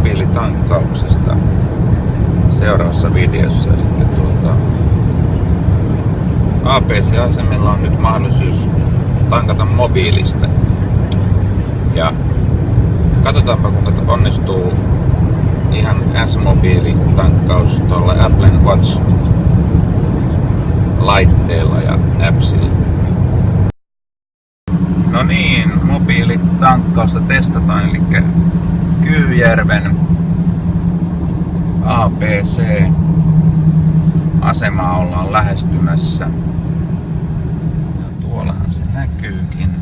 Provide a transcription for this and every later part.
mobiilitankkauksesta seuraavassa videossa. Eli APC-asemilla on nyt mahdollisuus tankata mobiilista. Ja katsotaanpa kuinka onnistuu ihan S-mobiilitankkaus tuolla Applen Watch-laitteella ja appsilla. No niin, mobiilitankkausta testataan, eli Kyyjärven APC-asemaa ollaan lähestymässä. Ja tuollahan se näkyykin.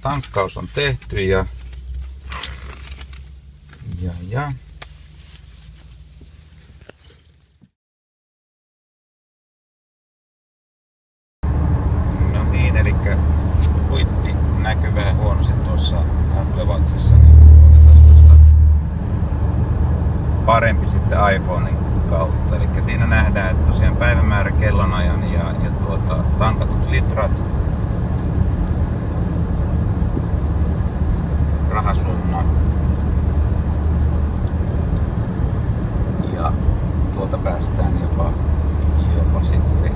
Tankkaus on tehty ja no niin, eli kuitti näkyy vähän huonosti tuossa Apple Watchissa, niin otetaan tuosta parempi sitten iPhonein kautta. Eli siinä nähdään, että tosiaan päivämäärä, kellonajan ja tankatut litrat, rahasumma ja tuolta päästään jopa sitten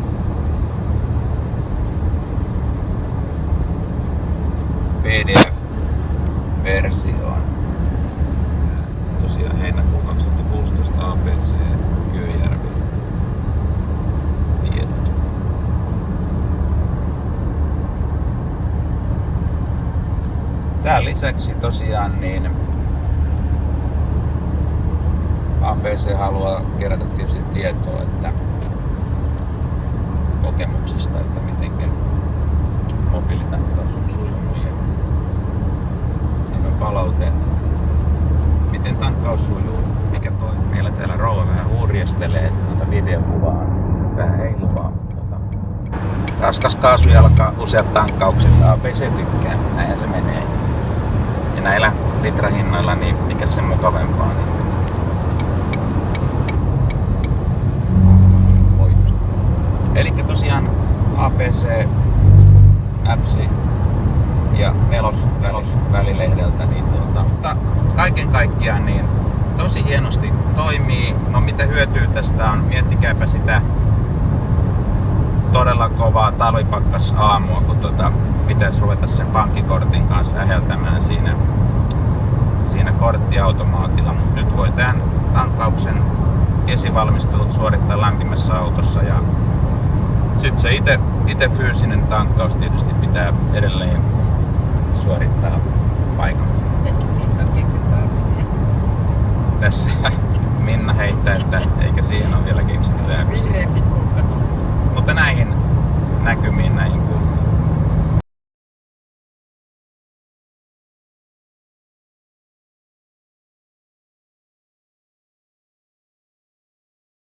PDF-versioon. Tosiaan heinäkuun 2016 APC Kyyjärvi tiedot. Tämän lisäksi tosiaan niin APC haluaa kerätä tietysti tietoa, että kokemuksista, että mitenkä mobiilitankkaus on sujunut ja siinä on palaute, miten tankkaus sujuu, mikä toi meillä täällä rouva vähän hurjestelee, että videokuvaa on vähän heiluvaa. Raskas kaasujalka, useat tankkaukset, APC tykkää, näin se menee. Ja näillä litrahinnoilla, niin mikä sen mukavempaa, niin voitu. Elikkä tosiaan APC, appsi ja nelosvälilehdeltä, niin mutta kaiken kaikkiaan niin tosi hienosti toimii. No mitä hyötyä tästä on, miettikääpä sitä todella kovaa talvipakkas aamua, kun pitäisi ruveta sen pankkikortin kanssa äheltämään siinä korttiautomaatilla. Mutta nyt voi tämän tankkauksen esivalmistelut suorittaa lämpimässä autossa ja sitten se itse fyysinen tankkaus tietysti pitää edelleen suorittaa paikan. Ehkä siihen on keksitty appsia. Tässä Minna heittää, että eikä siihen ole vielä keksinyt